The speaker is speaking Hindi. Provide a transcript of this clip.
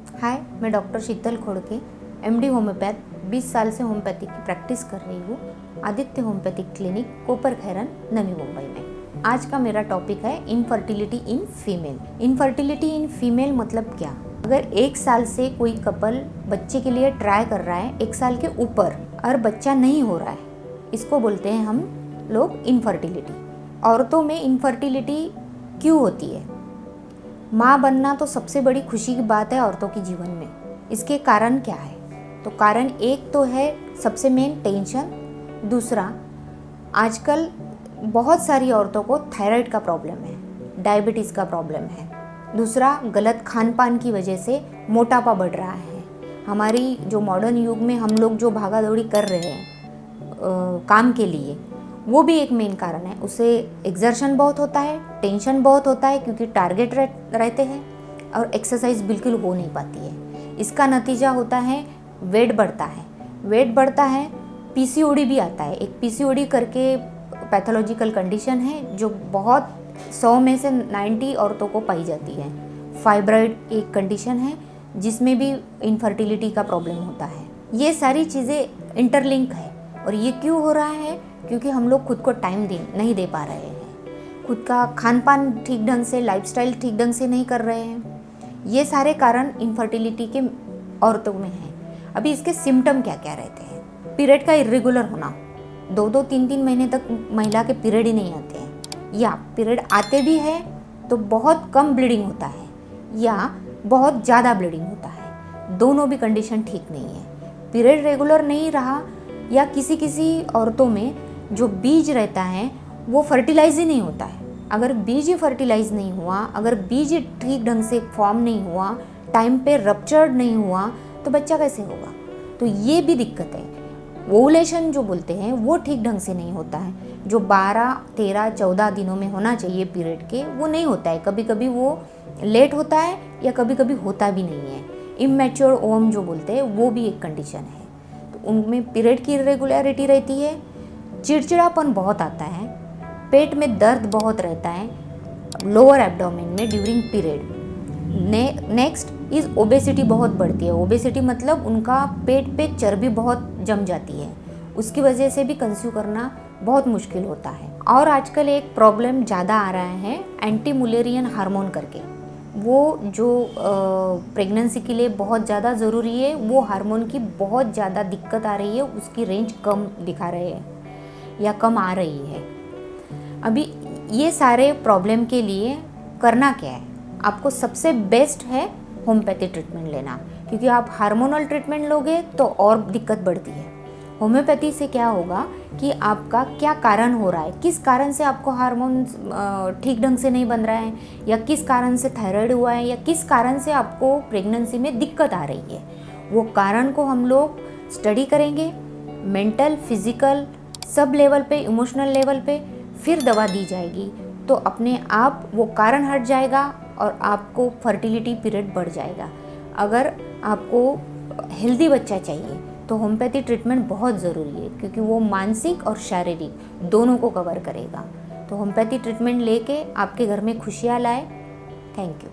हाय, मैं डॉक्टर शीतल खोड़के एमडी होम्योपैथ 20 साल से होम्योपैथी की प्रैक्टिस कर रही हूँ आदित्य होम्योपैथिक क्लिनिक कोपर खैरन नवी मुंबई में। आज का मेरा टॉपिक है infertility in female. Infertility in female मतलब क्या? अगर 1 साल से कोई कपल बच्चे के लिए ट्राई कर रहा है 1 साल के ऊपर और बच्चा नहीं हो रहा है, इसको बोलते हैं हम लोग इनफर्टिलिटी। औरतों में इनफर्टिलिटी क्यों होती है? माँ बनना तो सबसे बड़ी खुशी की बात है औरतों के जीवन में। इसके कारण क्या है? तो कारण एक तो है सबसे मेन टेंशन। दूसरा, आजकल बहुत सारी औरतों को थायराइड का प्रॉब्लम है, डायबिटीज़ का प्रॉब्लम है। दूसरा, गलत खान पान की वजह से मोटापा बढ़ रहा है। हमारी जो मॉडर्न युग में हम लोग जो भागा दौड़ी कर रहे हैं काम के लिए, वो भी एक मेन कारण है। उससे एग्जर्शन बहुत होता है, टेंशन बहुत होता है क्योंकि टारगेट रहते हैं और एक्सरसाइज बिल्कुल हो नहीं पाती है। इसका नतीजा होता है वेट बढ़ता है, पीसीओडी भी आता है। एक पीसीओडी करके पैथोलॉजिकल कंडीशन है जो बहुत 100 में से 90 औरतों को पाई जाती है। फाइब्रॉइड एक कंडीशन है जिसमें भी इनफर्टिलिटी का प्रॉब्लम होता है। ये सारी चीज़ें इंटरलिंक है और ये क्यों हो रहा है? क्योंकि हम लोग खुद को टाइम नहीं दे पा रहे हैं, खुद का खान पान ठीक ढंग से, लाइफस्टाइल ठीक ढंग से नहीं कर रहे हैं। ये सारे कारण इनफर्टिलिटी के औरतों में हैं। अभी इसके सिम्टम क्या क्या रहते हैं? पीरियड का इरेगुलर होना, 2-2, 3-3 महीने तक महिला के पीरियड ही नहीं आते हैं, या पीरियड आते भी हैं तो बहुत कम ब्लीडिंग होता है या बहुत ज़्यादा ब्लीडिंग होता है। दोनों भी कंडीशन ठीक नहीं है। पीरियड रेगुलर नहीं रहा या किसी औरतों में जो बीज रहता है वो फर्टिलाइज ही नहीं होता है। अगर बीज ही फर्टिलाइज नहीं हुआ, अगर बीज ठीक ढंग से फॉर्म नहीं हुआ, टाइम पे रप्चर्ड नहीं हुआ, तो बच्चा कैसे होगा? तो ये भी दिक्कत है। ओवुलेशन जो बोलते हैं वो ठीक ढंग से नहीं होता है। जो 12, 13, 14 दिनों में होना चाहिए पीरियड के, वो नहीं होता है। कभी कभी वो लेट होता है या कभी कभी होता भी नहीं है। इमैच्योर ओवम जो बोलते हैं वो भी एक कंडीशन है। तो उनमें पीरियड की इरेगुलरिटी रहती है, चिड़चिड़ापन बहुत आता है, पेट में दर्द बहुत रहता है लोअर एब्डोमेन में during period. Next is obesity बहुत बढ़ती है। ओबेसिटी मतलब उनका पेट पे चर्बी बहुत जम जाती है, उसकी वजह से भी कंज्यूम करना बहुत मुश्किल होता है। और आजकल एक प्रॉब्लम ज़्यादा आ रहा है एंटी मुलेरियन हार्मोन करके, वो जो प्रेगनेंसी के लिए बहुत ज़्यादा ज़रूरी है, वो हार्मोन की बहुत ज़्यादा दिक्कत आ रही है, उसकी रेंज कम दिखा रहे हैं या कम आ रही है। अभी ये सारे प्रॉब्लम के लिए करना क्या है? आपको सबसे बेस्ट है होम्योपैथी ट्रीटमेंट लेना, क्योंकि आप हार्मोनल ट्रीटमेंट लोगे तो और दिक्कत बढ़ती है। होम्योपैथी से क्या होगा कि आपका क्या कारण हो रहा है, किस कारण से आपको हार्मोन ठीक ढंग से नहीं बन रहा है, या किस कारण से थायराइड हुआ है, या किस कारण से आपको प्रेगनेंसी में दिक्कत आ रही है, वो कारण को हम लोग स्टडी करेंगे। मेंटल, फिजिकल, सब लेवल पे, इमोशनल लेवल पे, फिर दवा दी जाएगी तो अपने आप वो कारण हट जाएगा और आपको फर्टिलिटी पीरियड बढ़ जाएगा। अगर आपको हेल्दी बच्चा चाहिए तो होम्योपैथी ट्रीटमेंट बहुत ज़रूरी है, क्योंकि वो मानसिक और शारीरिक दोनों को कवर करेगा। तो होम्योपैथी ट्रीटमेंट लेके आपके घर में खुशियाँ लाए। Thank you.